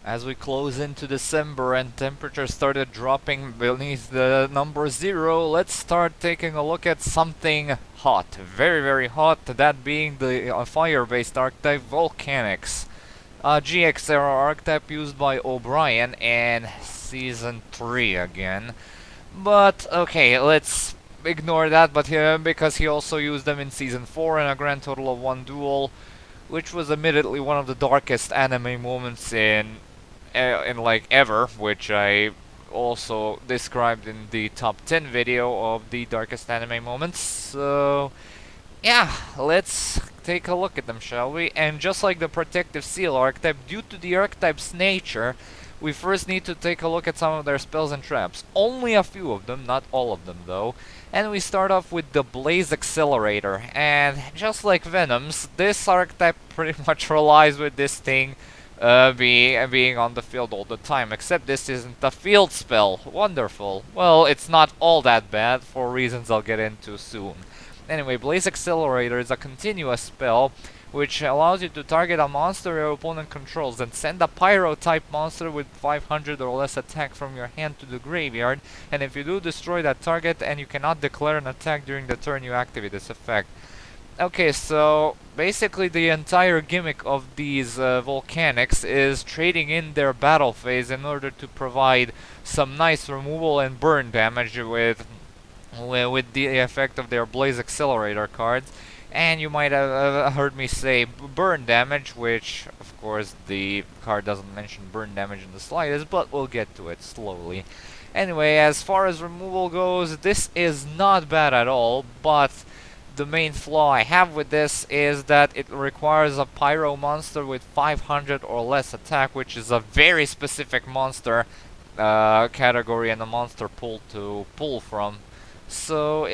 As we close into December and temperatures started dropping beneath the number 0, let's start taking a look at something hot. Very, very hot, that being the fire-based archetype Volcanics. GX era archetype used by O'Brien in Season 3 again. But, okay, let's ignore that, but because he also used them in Season 4 in a grand total of 1 duel, which was admittedly one of the darkest anime moments in like ever, which I also described in the top 10 video of the darkest anime moments. So yeah, let's take a look at them, shall we? And just like the protective seal archetype, due to the archetype's nature, we first need to take a look at some of their spells and traps. Only a few of them, not all of them though. And we start off with the Blaze Accelerator. And just like Venom's, this archetype pretty much relies with this thing being on the field all the time. Except this isn't a field spell. Wonderful. Well, it's not all that bad for reasons I'll get into soon. Anyway, Blaze Accelerator is a continuous spell which allows you to target a monster your opponent controls and send a Pyro-type monster with 500 or less attack from your hand to the graveyard, and if you do, destroy that target and you cannot declare an attack during the turn you activate this effect. Okay, so basically the entire gimmick of these Volcanics is trading in their battle phase in order to provide some nice removal and burn damage with the effect of their Blaze Accelerator cards. And you might have heard me say burn damage, which of course the card doesn't mention burn damage in the slightest, but we'll get to it slowly. Anyway, as far as removal goes, this is not bad at all, but the main flaw I have with this is that it requires a Pyro monster with 500 or less attack, which is a very specific monster category and a monster pool to pull from. So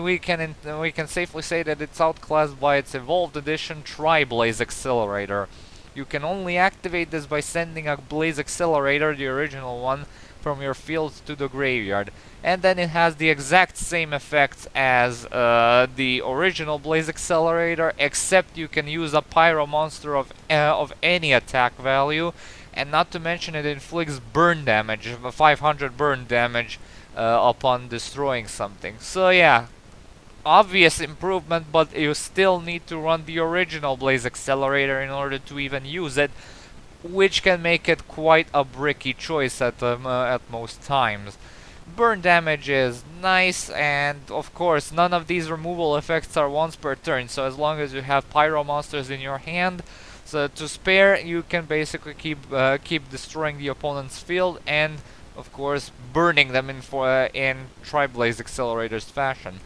we can safely say that it's outclassed by its evolved edition Tri-Blaze Accelerator. You can only activate this by sending a Blaze Accelerator, the original one, from your field to the graveyard. And then it has the exact same effect as the original Blaze Accelerator, except you can use a Pyro monster of any attack value, and not to mention it inflicts burn damage, 500 burn damage upon destroying something. So yeah, obvious improvement, but you still need to run the original Blaze Accelerator in order to even use it, which can make it quite a bricky choice at most times. Burn damage is nice, and of course none of these removal effects are once per turn, so as long as you have Pyro monsters in your hand so to spare, you can basically keep destroying the opponent's field and of course burning them in Tri-Blaze Accelerator's fashion.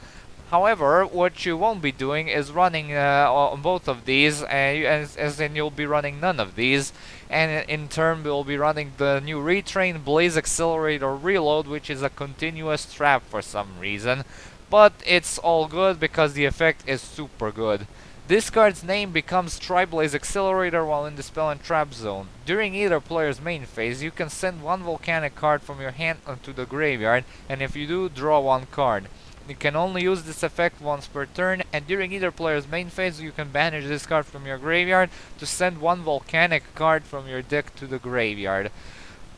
However, what you won't be doing is running on both of these, as in you'll be running none of these, and in turn we'll be running the new Retrain Blaze Accelerator Reload, which is a continuous trap for some reason, but it's all good because the effect is super good. This card's name becomes Tri-Blaze Accelerator while in the spell and trap zone. During either player's main phase, you can send one Volcanic card from your hand onto the graveyard, and if you do, draw one card. You can only use this effect once per turn, and during either player's main phase, you can banish this card from your graveyard to send one Volcanic card from your deck to the graveyard.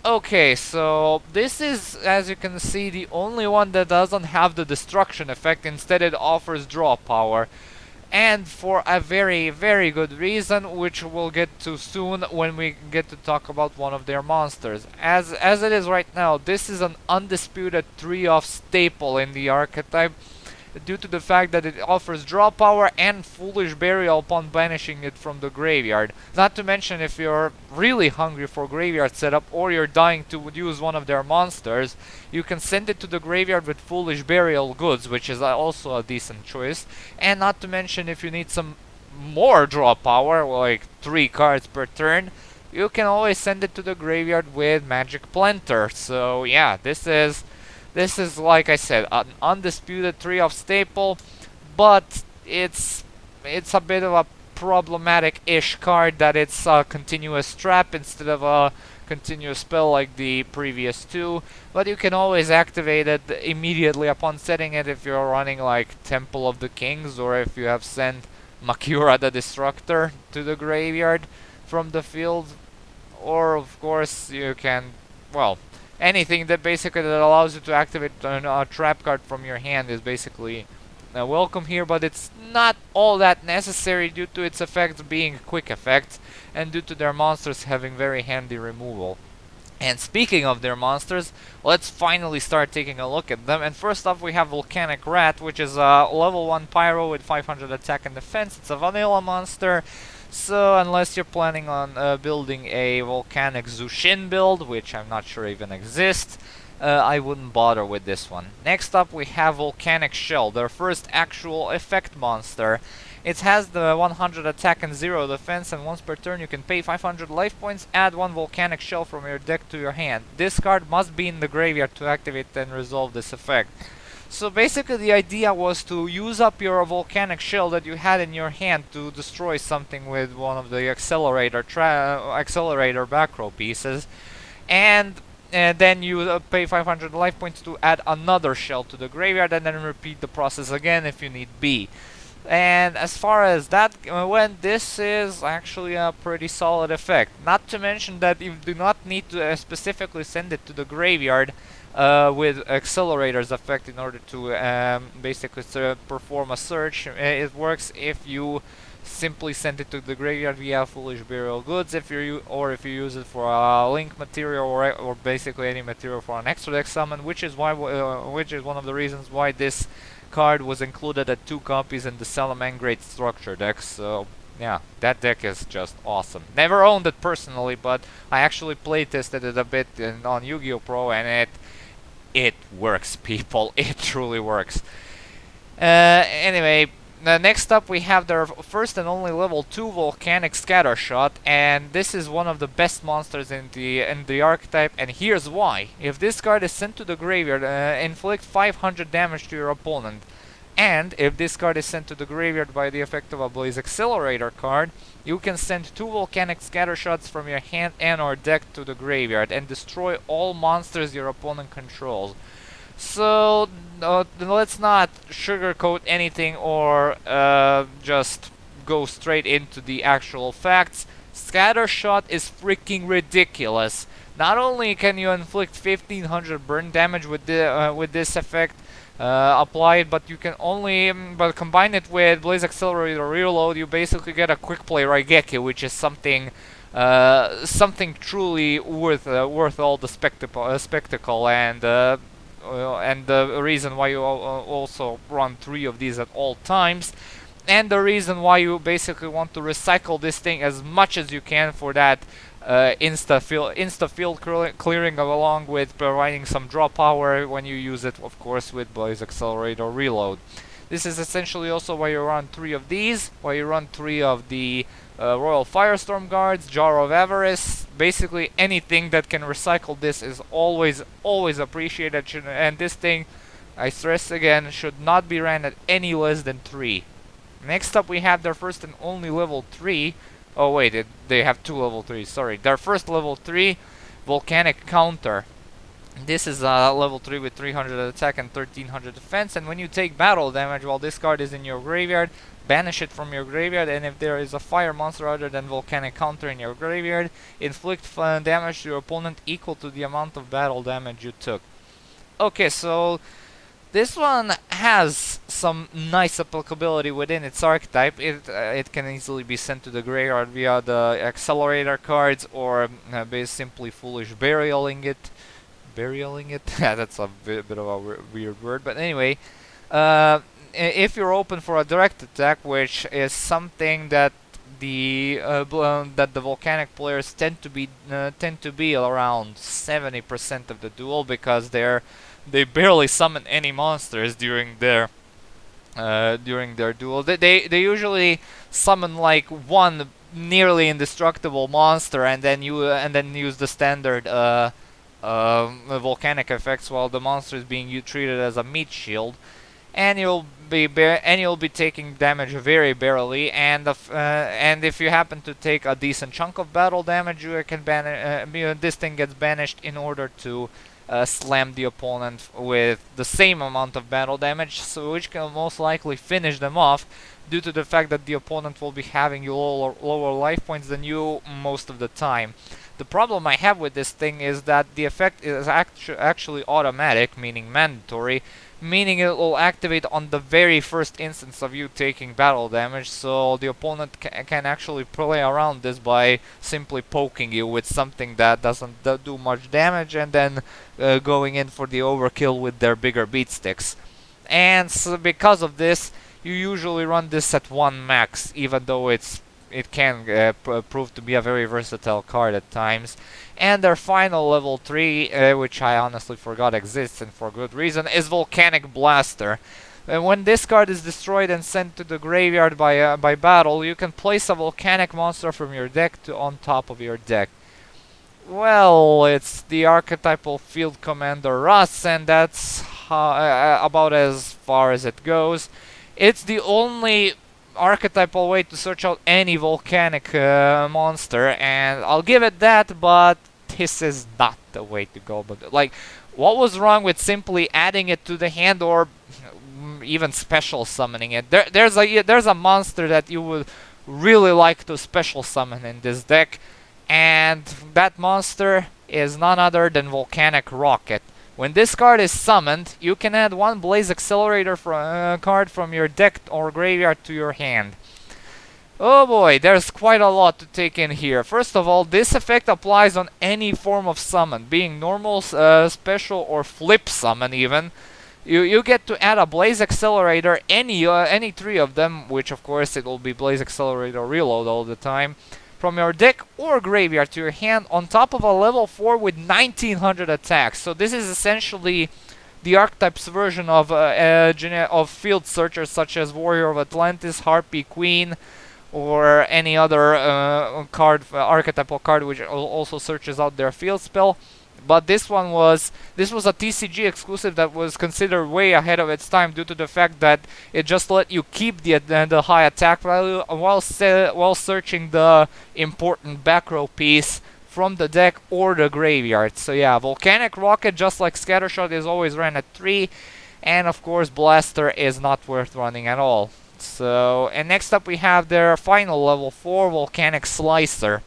Okay, so this is, as you can see, the only one that doesn't have the destruction effect. Instead, it offers draw power. And for a very, very good reason, which we'll get to soon when we get to talk about one of their monsters. As it is right now, this is an undisputed 3-off staple in the archetype, due to the fact that it offers draw power and Foolish Burial upon banishing it from the graveyard. Not to mention, if you're really hungry for graveyard setup or you're dying to use one of their monsters, you can send it to the graveyard with Foolish Burial goods, which is also a decent choice. And not to mention, if you need some more draw power, like 3 cards per turn, you can always send it to the graveyard with Magic Planter. So yeah, this is, like I said, an undisputed 3-off staple, but it's a bit of a problematic-ish card that it's a continuous trap instead of a continuous spell like the previous two, but you can always activate it immediately upon setting it if you're running like Temple of the Kings, or if you have sent Makura the Destructor to the graveyard from the field. or of course you can, well, anything that basically that allows you to activate a trap card from your hand is basically welcome here, but it's not all that necessary due to its effects being quick effects and due to their monsters having very handy removal. And speaking of their monsters, let's finally start taking a look at them. And first off, we have Volcanic Rat, which is a level 1 Pyro with 500 attack and defense. It's a vanilla monster, so unless you're planning on building a Volcanic Zushin build, which I'm not sure even exists, I wouldn't bother with this one. Next up, we have Volcanic Shell, their first actual effect monster. It has the 100 attack and 0 defense, and once per turn you can pay 500 life points, add 1 Volcanic Shell from your deck to your hand. This card must be in the graveyard to activate and resolve this effect. So basically the idea was to use up your Volcanic Shell that you had in your hand to destroy something with one of the accelerator back row pieces, and then you pay 500 life points to add another shell to the graveyard, and then repeat the process again if you need be. And as far as that went, this is actually a pretty solid effect. Not to mention that you do not need to specifically send it to the graveyard with Accelerator's effect in order to basically perform a search. It works if you simply send it to the graveyard via Foolish Burial Goods, if you use it for a link material or basically any material for an extra deck summon, which is one of the reasons why this card was included at 2 copies in the Salamangreat structure deck. So yeah, that deck is just awesome. Never owned it personally, but I actually play tested it a bit on Yu-Gi-Oh! Pro, and it works, people. It truly works. Anyway, next up we have their first and only level 2 Volcanic Scattershot, and this is one of the best monsters in the archetype, and here's why. If this card is sent to the graveyard, inflict 500 damage to your opponent. And if this card is sent to the graveyard by the effect of a Blaze Accelerator card, you can send 2 Volcanic Scattershots from your hand and or deck to the graveyard and destroy all monsters your opponent controls. So let's not sugarcoat anything or just go straight into the actual facts. Scattershot is freaking ridiculous. Not only can you inflict 1500 burn damage with this effect applied, but you can only but combine it with Blaze Accelerator Reload, you basically get a quick play Raigeki, which is something truly worth all the spectacle, and the reason why you also run 3 of these at all times, and the reason why you basically want to recycle this thing as much as you can for that insta field clearing, along with providing some draw power when you use it, of course, with Blaze Accelerator Reload. This is essentially also why you run 3 of these, why you run 3 of the Royal Firestorm Guards, Jar of Avarice. Basically anything that can recycle this is always appreciated, and this thing, I stress again, should not be ran at any less than 3. Next up we have their first and only level 3. Oh wait, they have 2 level 3s, sorry. Their first level 3, Volcanic Counter. This is a level 3 with 300 attack and 1300 defense, and when you take battle damage while this card is in your graveyard, banish it from your graveyard, and if there is a fire monster other than Volcanic Counter in your graveyard, inflict damage to your opponent equal to the amount of battle damage you took. Okay, so this one has some nice applicability within its archetype. It can easily be sent to the graveyard via the Accelerator cards, or simply Foolish Burialing it. Yeah, that's a bit of a weird word, but anyway, if you're open for a direct attack, which is something that the Volcanic players tend to be around 70% of the duel, because they barely summon any monsters during their duel. They usually summon like one nearly indestructible monster, and then use the standard volcanic effects while the monster is being treated as a meat shield, and you'll be taking damage very barely, and if you happen to take a decent chunk of battle damage, you can this thing gets banished in order to slam the opponent with the same amount of battle damage, so which can most likely finish them off, due to the fact that the opponent will be having lower life points than you most of the time. The problem I have with this thing is that the effect is actually automatic, meaning mandatory, meaning it will activate on the very first instance of you taking battle damage, so the opponent can actually play around this by simply poking you with something that doesn't do much damage, and then going in for the overkill with their bigger beat sticks. And so because of this, you usually run this at 1 max, even though it can prove to be a very versatile card at times. And their final level 3, which I honestly forgot exists, and for good reason, is Volcanic Blaster. When this card is destroyed and sent to the graveyard by battle, you can place a volcanic monster from your deck on top of your deck. Well, it's the archetypal field commander Russ, and that's about as far as it goes. It's the only archetypal way to search out any volcanic monster, and I'll give it that, but this is not the way to go. But like, what was wrong with simply adding it to the hand, or even special summoning it? There's a monster that you would really like to special summon in this deck, and that monster is none other than Volcanic Rocket. When this card is summoned, you can add 1 Blaze Accelerator card from your deck or graveyard to your hand. Oh boy, there's quite a lot to take in here. First of all, this effect applies on any form of summon, being normal, special, or flip summon even. You get to add a Blaze Accelerator, any 3 of them, which of course it will be Blaze Accelerator Reload all the time, from your deck or graveyard to your hand, on top of a level 4 with 1900 attacks. So this is essentially the Archetype's version of field searchers such as Warrior of Atlantis, Harpy Queen, or any other archetypal card which also searches out their field spell. But this was a TCG exclusive that was considered way ahead of its time due to the fact that it just let you keep the high attack value while searching the important back row piece from the deck or the graveyard. So yeah, Volcanic Rocket, just like Scattershot, is always ran at 3, and of course Blaster is not worth running at all. So, and next up we have their final level 4, Volcanic Slicer.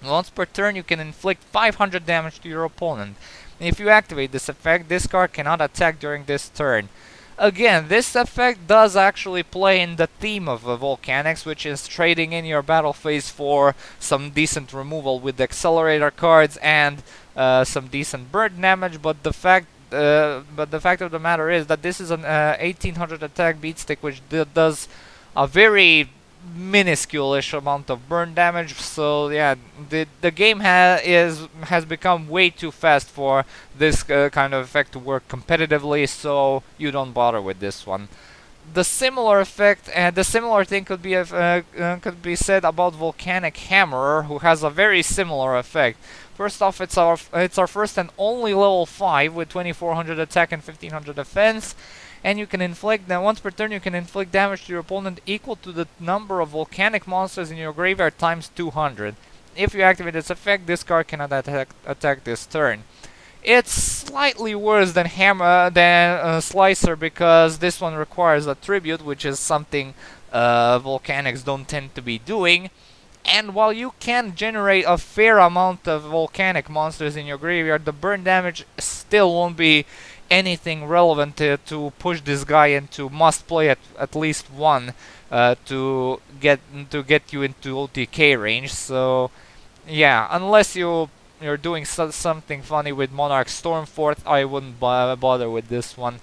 Once per turn, you can inflict 500 damage to your opponent. If you activate this effect, this card cannot attack during this turn. Again, this effect does actually play in the theme of Volcanics, which is trading in your battle phase for some decent removal with accelerator cards and some decent burn damage. But the fact of the matter is that this is an 1800 attack beatstick, which does a very minuscule-ish amount of burn damage. So yeah, the game has become way too fast for this kind of effect to work competitively, so you don't bother with this one. The similar effect and the similar thing could be said about Volcanic Hammerer, who has a very similar effect. First off, it's our first and only level 5 with 2400 attack and 1500 defense. And you can inflict, now once per turn, you can inflict damage to your opponent equal to the number of volcanic monsters in your graveyard times 200. If you activate this effect, this card cannot attack this turn. It's slightly worse than Slicer, because this one requires a tribute, which is something Volcanics don't tend to be doing. And while you can generate a fair amount of volcanic monsters in your graveyard, the burn damage still won't be anything relevant to push this guy into must play at least 1 to get you into OTK range. So yeah, unless you're doing something funny with Monarch Stormforth, I wouldn't bother with this one.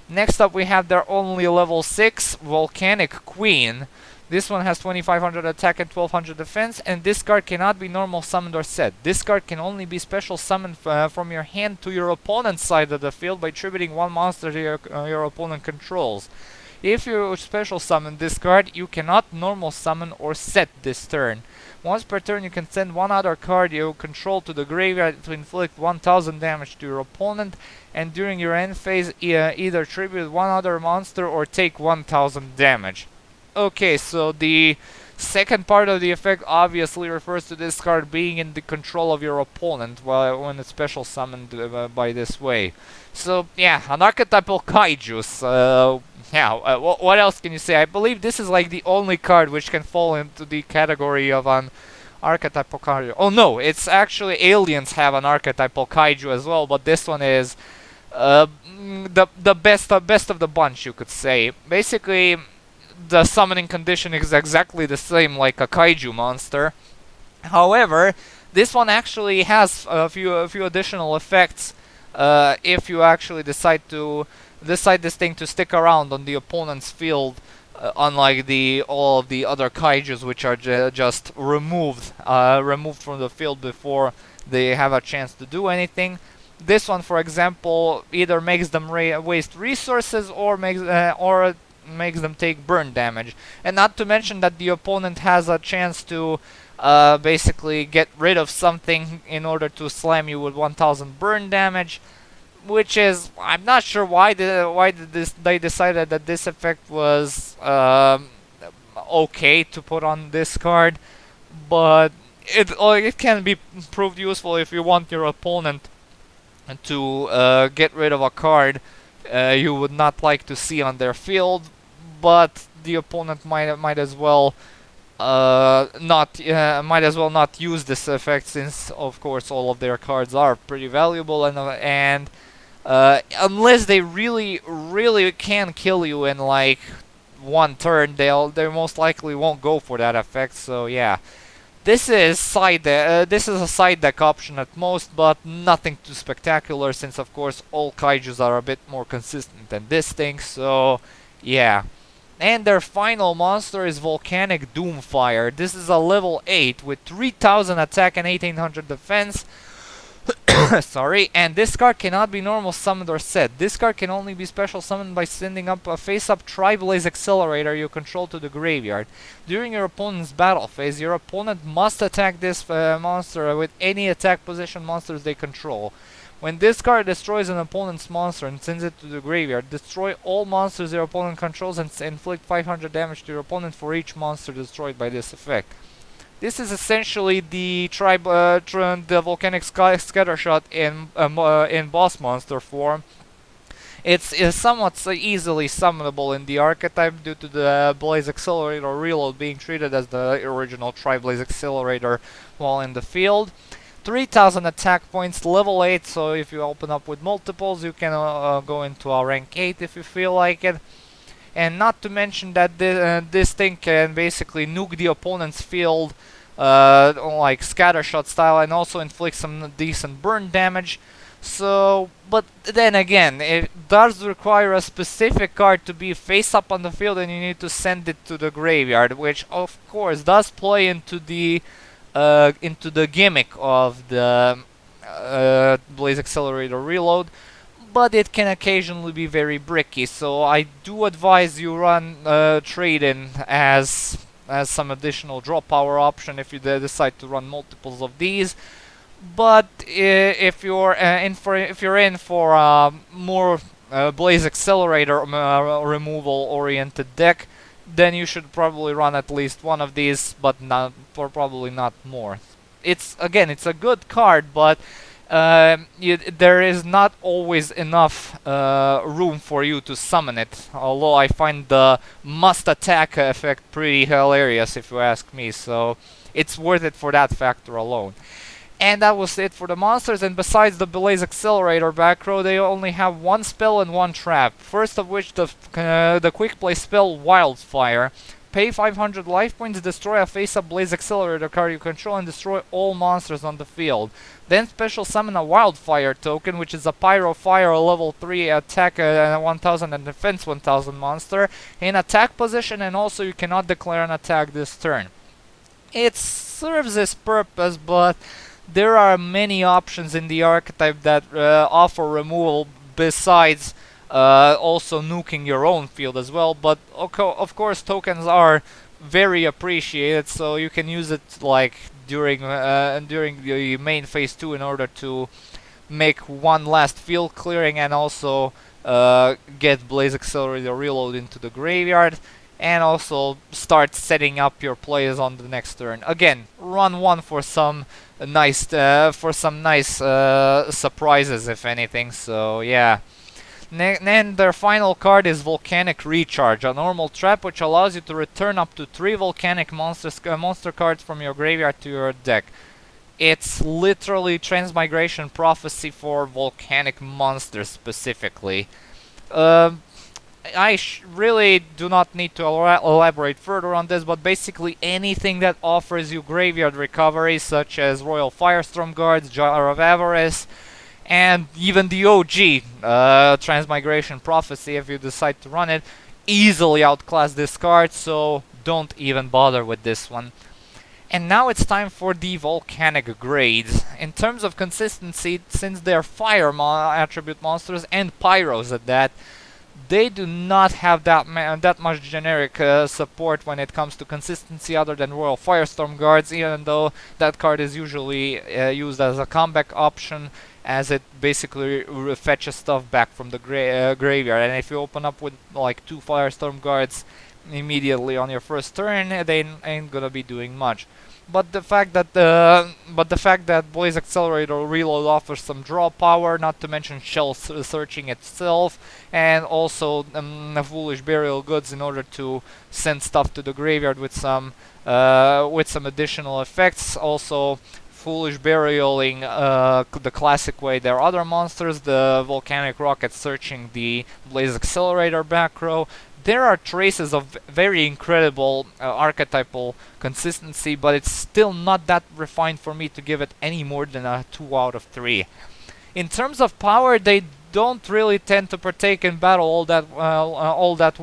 Next up we have their only level 6 Volcanic Queen. This one has 2500 attack and 1200 defense, and this card cannot be normal summoned or set. This card can only be special summoned from your hand to your opponent's side of the field by attributing 1 monster to your opponent controls. If you special summon this card, you cannot normal summon or set this turn. Once per turn, you can send 1 other card you control to the graveyard to inflict 1000 damage to your opponent, and during your end phase, either tribute 1 other monster or take 1000 damage. Okay, so the second part of the effect obviously refers to this card being in the control of your opponent when it's special summoned by this way. So yeah, an archetypal kaiju. What else can you say? I believe this is like the only card which can fall into the category of an Archetypal kaiju. Oh no, it's actually aliens have an archetypal kaiju as well, but this one is the best of the bunch, you could say. Basically, the summoning condition is exactly the same like a kaiju monster. However, this one actually has a few additional effects if you actually decide this thing to stick around on the opponent's field, unlike all of the other kaijus, which are just removed from the field before they have a chance to do anything. This one, for example, either makes them waste resources or makes them take burn damage. And not to mention that the opponent has a chance to basically get rid of something in order to slam you with 1000 burn damage, which is, I'm not sure why they decided that this effect was okay to put on this card, but it can be proved useful if you want your opponent to get rid of a card you would not like to see on their field, but the opponent might as well not use this effect, since of course all of their cards are pretty valuable, and unless they really can kill you in like one turn, they most likely won't go for that effect. So yeah. This is a side deck option at most, but nothing too spectacular, since of course all kaijus are a bit more consistent than this thing, so yeah. And their final monster is Volcanic Doomfire. This is a level 8 with 3000 attack and 1800 defense. Sorry, and this card cannot be normal summoned or set. This card can only be special summoned by sending up a face-up Tri-Blaze Accelerator you control to the graveyard. During your opponent's battle phase, your opponent must attack this monster with any attack position monsters they control. When this card destroys an opponent's monster and sends it to the graveyard, destroy all monsters your opponent controls and inflict 500 damage to your opponent for each monster destroyed by this effect. This is essentially the Volcanic Scattershot in boss monster form. It's somewhat easily summonable in the archetype due to the Blaze Accelerator reload being treated as the original Tri-Blaze Accelerator while in the field. 3000 attack points, level 8, so if you open up with multiples you can go into a rank 8 if you feel like it. And not to mention that this thing can basically nuke the opponent's field like scattershot style, and also inflict some decent burn damage. So, but then again, it does require a specific card to be face up on the field, and you need to send it to the graveyard, which of course does play into the gimmick of the Blaze Accelerator reload. But it can occasionally be very bricky, so I do advise you run trade-in as some additional draw power option if you decide to run multiples of these. But if you're in for a more Blaze Accelerator removal oriented deck, then you should probably run at least one of these, but probably not more. It's a good card, but there is not always enough room for you to summon it, although I find the must attack effect pretty hilarious if you ask me, so it's worth it for that factor alone. And that was it for the monsters, and besides the Blaze Accelerator back row, they only have one spell and one trap. First of which the quick play spell Wildfire. Pay 500 life points, destroy a face-up Blaze Accelerator card you control, and destroy all monsters on the field. Then special summon a Wildfire token, which is a Pyro Fire, level 3 attack 1000 and defense 1000 monster, in attack position, and also you cannot declare an attack this turn. It serves its purpose, but there are many options in the archetype that offer removal besides also nuking your own field as well, but of course tokens are very appreciated, so you can use it like during the main phase 2 in order to make one last field clearing, and also get Blaze Accelerator reload into the graveyard, and also start setting up your plays on the next turn. Again, run one for some nice surprises, if anything. So yeah. Then their final card is Volcanic Recharge, a normal trap which allows you to return up to 3 Volcanic monster cards from your graveyard to your deck. It's literally Transmigration Prophecy for Volcanic monsters specifically. I really do not need to elaborate further on this, but basically anything that offers you graveyard recovery, such as Royal Firestorm Guards, Jar of Avarice, and even the OG Transmigration Prophecy, if you decide to run it, easily outclass this card, so don't even bother with this one. And now it's time for the Volcanic grades. In terms of consistency, since they're fire attribute monsters and pyros at that, they do not have that much generic support when it comes to consistency other than Royal Firestorm Guards, even though that card is usually used as a comeback option, as it basically fetches stuff back from the graveyard. And if you open up with like 2 Firestorm Guards immediately on your first turn, they ain't gonna be doing much. But the fact that Blaze Accelerator Reload offers some draw power, not to mention shell searching itself, and also Foolish Burial Goods in order to send stuff to the graveyard with some additional effects. Also, Foolish Burialing the classic way their other monsters, the Volcanic Rocket searching the Blaze Accelerator back row. There are traces of very incredible archetypal consistency, but it's still not that refined for me to give it any more than a 2 out of 3. In terms of power, they don't really tend to partake in battle all that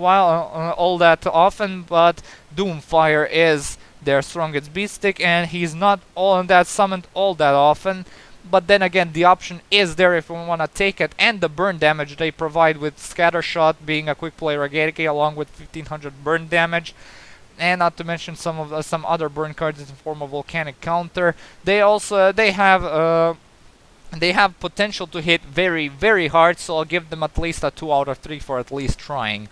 often, but Doomfire is their strongest beast stick, and he's not all that summoned all that often. But then again, the option is there if we want to take it, and the burn damage they provide with Scattershot being a quick play Raigeki along with 1500 burn damage, and not to mention some other burn cards in the form of Volcanic Counter. They have potential to hit very, very hard, so I'll give them at least a 2 out of 3 for at least trying.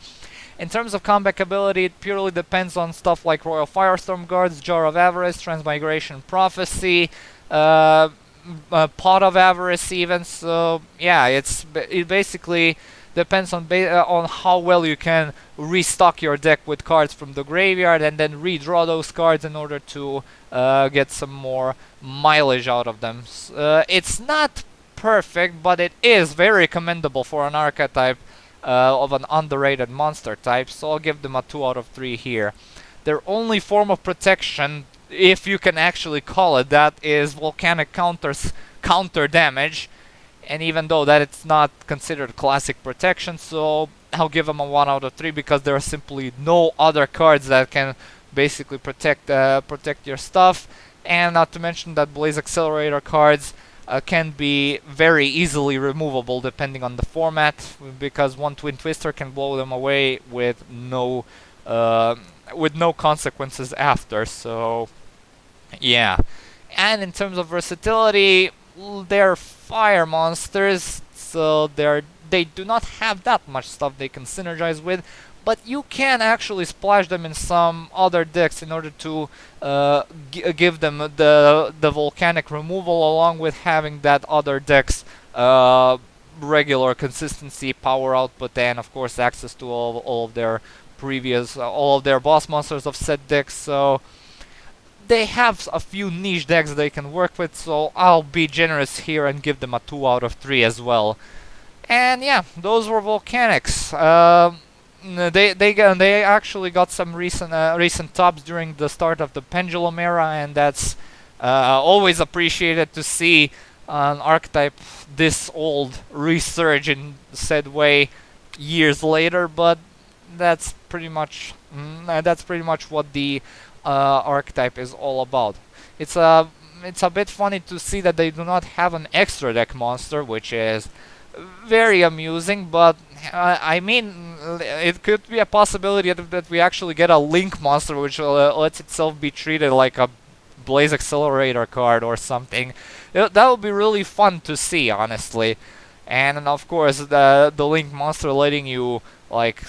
In terms of comeback ability, it purely depends on stuff like Royal Firestorm Guards, Jar of Avarice, Transmigration Prophecy, Pot of Avarice even. So yeah, it basically depends on how well you can restock your deck with cards from the graveyard and then redraw those cards in order to get some more mileage out of them. It's not perfect, but it is very commendable for an archetype of an underrated monster type, so I'll give them a 2 out of 3 here. Their only form of protection, if you can actually call it that, is Volcanic Counter's counter damage, and even though that it's not considered classic protection, so I'll give them a 1 out of 3 because there are simply no other cards that can basically protect your stuff, and not to mention that Blaze Accelerator cards can be very easily removable depending on the format, because one Twin Twister can blow them away with no consequences after. So yeah. And in terms of versatility, they're fire monsters, so they do not have that much stuff they can synergize with, but you can actually splash them in some other decks in order to give them the volcanic removal, along with having that other deck's regular consistency, power output, and of course access to all of their boss monsters of said decks. So they have a few niche decks they can work with, so I'll be generous here and give them a 2 out of 3 as well. And yeah, those were Volcanics. They actually got some recent tops during the start of the Pendulum era, and that's always appreciated to see an archetype this old resurge in said way years later. But that's pretty much what the archetype is all about. It's a bit funny to see that they do not have an extra deck monster, which is very amusing, but I mean, it could be a possibility that we actually get a Link monster which lets itself be treated like a Blaze Accelerator card or something. That would be really fun to see, honestly. And of course, the Link monster letting you like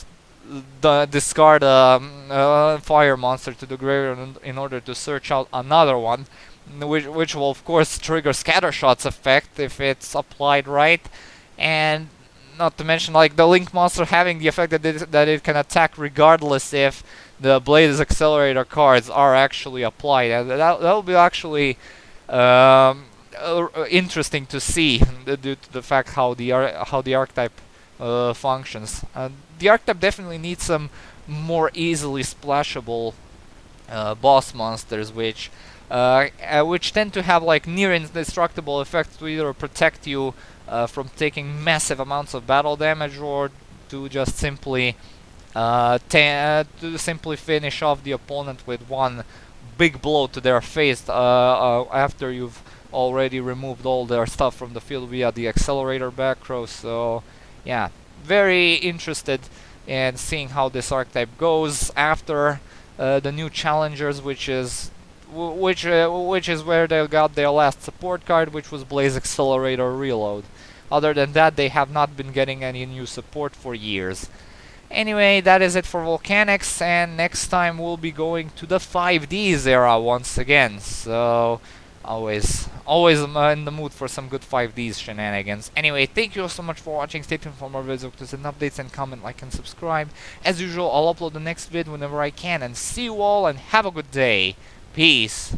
discard a fire monster to the graveyard in order to search out another one, which will of course trigger Scattershot's effect if it's applied right. And not to mention like the Link monster having the effect that it can attack regardless if the Blaze Accelerator cards are actually applied. And that'll be actually interesting to see due to the fact how the archetype functions. The archetype definitely needs some more easily splashable boss monsters, which tend to have like near indestructible effects to either protect you from taking massive amounts of battle damage, or to just simply finish off the opponent with one big blow to their face after you've already removed all their stuff from the field via the accelerator back row. So yeah, very interested in seeing how this archetype goes after the new challengers, which is where they got their last support card, which was Blaze Accelerator Reload. Other than that, they have not been getting any new support for years. Anyway, that is it for Volcanics, and next time we'll be going to the 5Ds era once again. So always in the mood for some good 5Ds shenanigans. Anyway, thank you all so much for watching. Stay tuned for more videos and updates, and comment, like, and subscribe. As usual, I'll upload the next vid whenever I can, and see you all and have a good day. Peace.